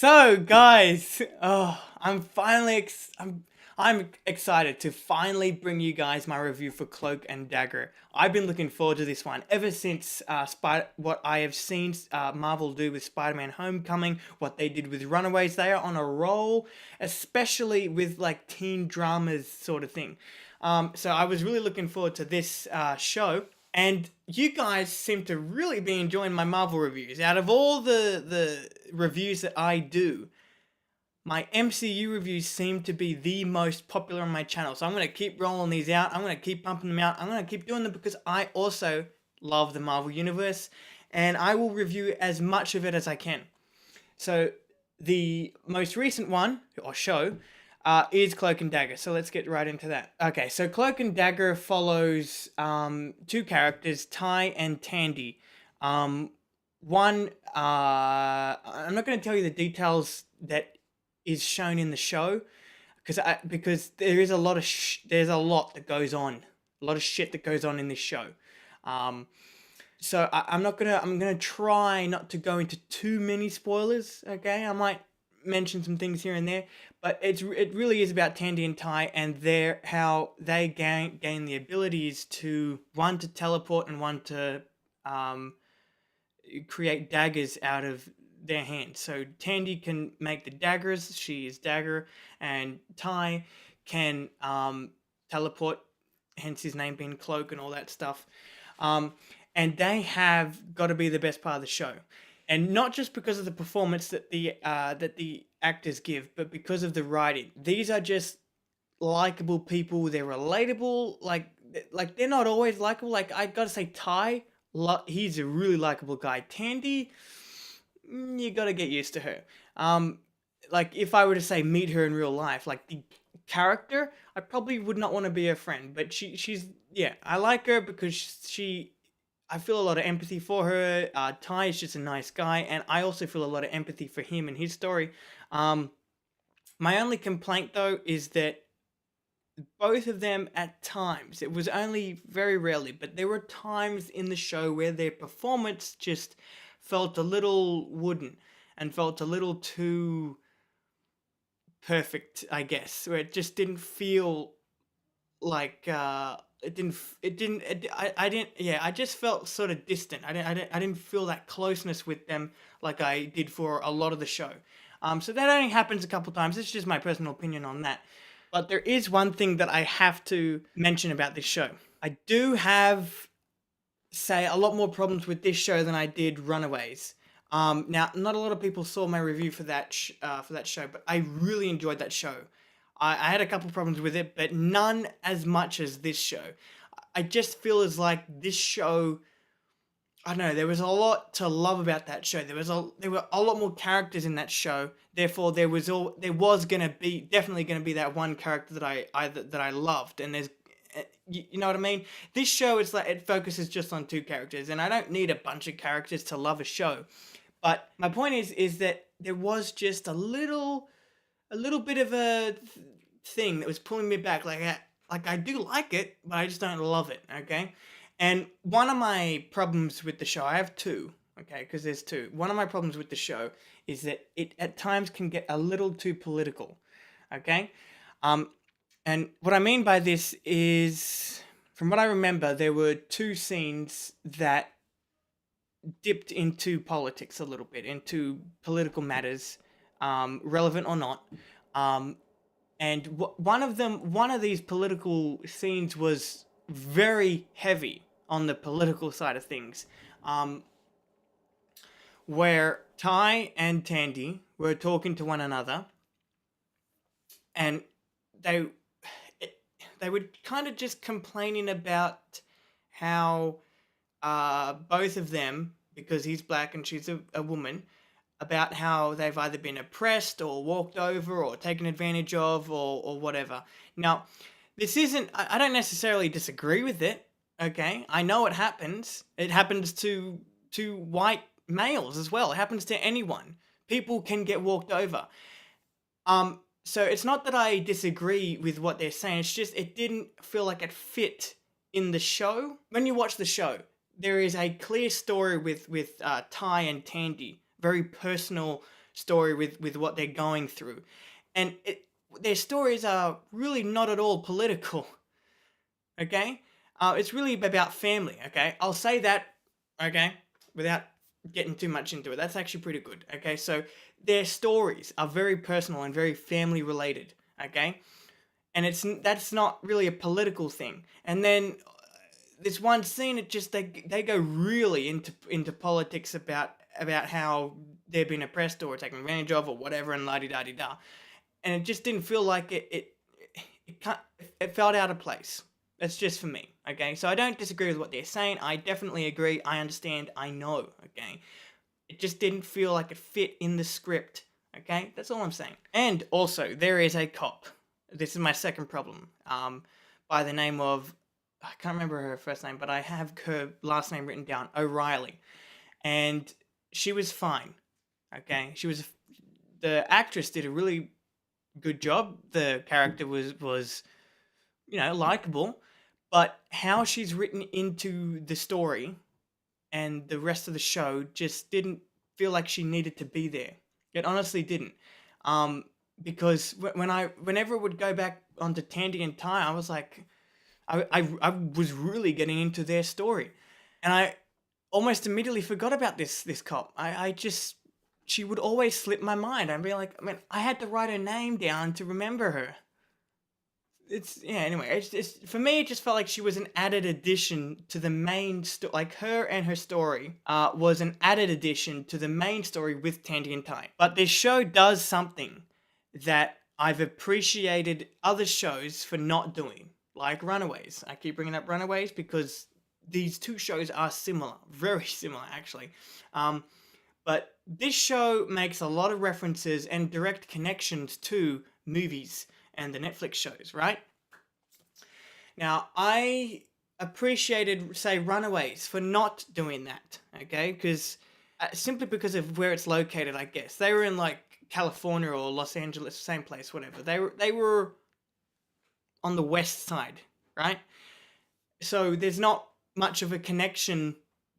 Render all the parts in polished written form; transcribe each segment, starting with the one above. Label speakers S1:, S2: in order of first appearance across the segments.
S1: So, guys, I'm excited to finally bring you guys my review for Cloak and Dagger. I've been looking forward to this one ever since what I have seen Marvel do with Spider-Man: Homecoming, what they did with Runaways. They are on a roll, especially with like teen dramas sort of thing. So I was really looking forward to this show. And you guys seem to really be enjoying my Marvel reviews. Out of all the reviews that I do, my MCU reviews seem to be the most popular on my channel. So I'm going to keep rolling these out. I'm going to keep pumping them out. I'm going to keep doing them because I also love the Marvel Universe. And I will review as much of it as I can. So the most recent one, or show, is Cloak and Dagger. So let's get right into that. Okay, so Cloak and Dagger follows two characters, Ty and Tandy. One, I'm not going to tell you the details that is shown in the show because there is a lot of there's a lot that goes on, a lot of shit that goes on in this show. So I'm gonna try not to go into too many spoilers. Okay, I might mention some things here and there, but it really is about Tandy and Ty and how they gain the abilities to one to teleport and one to create daggers out of their hands. So Tandy can make the daggers, she is Dagger, and Ty can teleport, hence his name being Cloak and all that stuff. And they have got to be the best part of the show. And not just because of the performance that the actors give, but because of the writing. These are just likable people. They're relatable. Like they're not always likable. Like I gotta say, Ty, he's a really likable guy. Tandy, you gotta get used to her. Like if I were to say meet her in real life, like the character, I probably would not want to be her friend. But she's yeah, I like her because I feel a lot of empathy for her. Ty is just a nice guy, and I also feel a lot of empathy for him and his story. My only complaint, though, is that both of them at times, it was only very rarely, but there were times in the show where their performance just felt a little wooden and felt a little too perfect, I guess, where it just didn't feel like I just felt sort of distant. I didn't feel that closeness with them like I did for a lot of the show. So that only happens a couple times. It's just my personal opinion on that. But there is one thing that I have to mention about this show. I do have, say, a lot more problems with this show than I did Runaways. Now, not a lot of people saw my review for that show, but I really enjoyed that show. I had a couple problems with it, but none as much as this show. I just feel as like this show, I don't know, there was a lot to love about that show. There were a lot more characters in that show. Therefore, there was definitely gonna be that one character that I loved. And there's, you know what I mean? This show is like it focuses just on two characters, and I don't need a bunch of characters to love a show. But my point is that there was just a little bit of a thing that was pulling me back. Like I do like it, but I just don't love it. Okay, and one of my problems with the show, I have two. Okay, because there's two. One of my problems with the show is that it at times can get a little too political. Okay, and what I mean by this is, from what I remember, there were two scenes that dipped into politics a little bit, into political matters, relevant or not. And one of these political scenes was very heavy on the political side of things, where Ty and Tandy were talking to one another, and they were kind of just complaining about how both of them, because he's black and she's a woman, about how they've either been oppressed or walked over or taken advantage of or whatever. Now, this isn't, I don't necessarily disagree with it, okay? I know it happens. It happens to white males as well. It happens to anyone. People can get walked over. So it's not that I disagree with what they're saying. It's just it didn't feel like it fit in the show. When you watch the show, there is a clear story with Ty and Tandy, very personal story with what they're going through. And their stories are really not at all political, okay? It's really about family, okay? I'll say that, okay, without getting too much into it. That's actually pretty good, okay? So their stories are very personal and very family related, okay? And that's not really a political thing. And then this one scene, it just they go really into politics about how they're being oppressed or taken advantage of or whatever, and la di da di da. And it just didn't feel like it felt out of place. That's just for me, okay? So I don't disagree with what they're saying. I definitely agree. I understand. I know, okay? It just didn't feel like it fit in the script, okay? That's all I'm saying. And also, there is a cop. This is my second problem. By the name of, I can't remember her first name, but I have her last name written down, O'Reilly. And she was fine, okay? The actress did a really good job. The character was likable. But how she's written into the story and the rest of the show just didn't feel like she needed to be there. It honestly didn't. Because whenever it would go back onto Tandy and Ty, I was like, I was really getting into their story. And I almost immediately forgot about this cop. She would always slip my mind. I'd be like, I had to write her name down to remember her. Anyway, it's for me, it just felt like she was an added addition to the main story. Like, her and her story was an added addition to the main story with Tandy and Ty. But this show does something that I've appreciated other shows for not doing, like Runaways. I keep bringing up Runaways because these two shows are similar, very similar actually. But this show makes a lot of references and direct connections to movies and the Netflix shows, right? Now, I appreciated, say, Runaways for not doing that, okay? Because simply because of where it's located, I guess. They were in, like, California or Los Angeles, same place, whatever. They were on the west side, right? So there's not much of a connection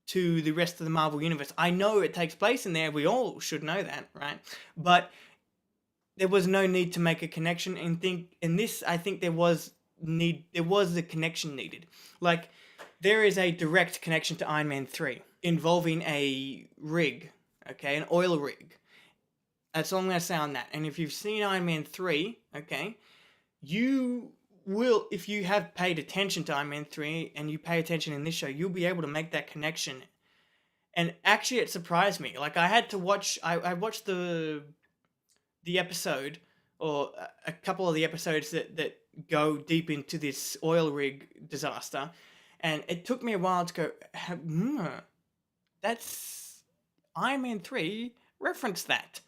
S1: to the rest of the Marvel Universe. I know it takes place in there. We all should know that, right? But there was no need to make a connection, and in this, I think there was the connection needed. Like, there is a direct connection to Iron Man 3 involving a rig, okay, an oil rig. That's all I'm going to say on that. And if you've seen Iron Man 3, okay, you will, if you have paid attention to Iron Man 3 and you pay attention in this show, you'll be able to make that connection. And actually, it surprised me. Like, I had to watch, I watched the episode, or a couple of the episodes that go deep into this oil rig disaster, and it took me a while to go, that's Iron Man 3 referenced that.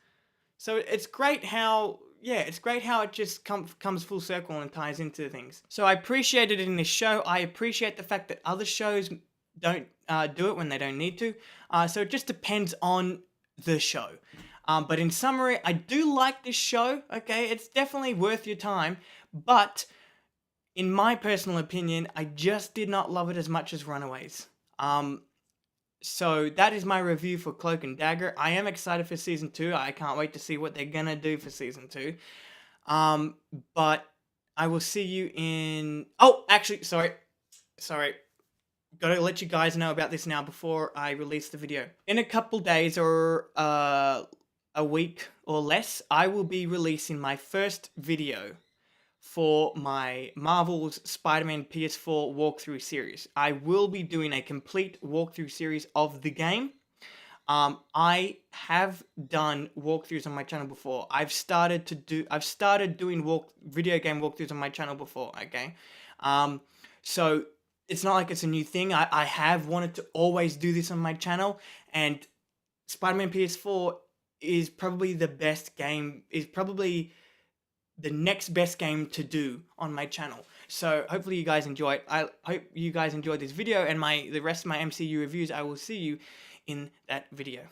S1: So it's great how it just comes full circle and ties into things. So I appreciated it in this show. I appreciate the fact that other shows don't do it when they don't need to. So it just depends on the show. But in summary, I do like this show, okay? It's definitely worth your time, but in my personal opinion, I just did not love it as much as Runaways. So that is my review for Cloak and Dagger. I am excited for Season 2. I can't wait to see what they're gonna do for Season 2. But I will see you in... Oh, actually, sorry. Gotta let you guys know about this now before I release the video. In a couple days or a week or less, I will be releasing my first video for my Marvel's Spider-Man PS4 walkthrough series. I will be doing a complete walkthrough series of the game. I have done walkthroughs on my channel before. I've started doing video game walkthroughs on my channel before, okay? So it's not like it's a new thing. I have wanted to always do this on my channel, and Spider-Man PS4 is probably the best game, is probably the next best game to do on my channel. So hopefully you guys enjoy it. I hope you guys enjoyed this video and the rest of my MCU reviews. I will see you in that video.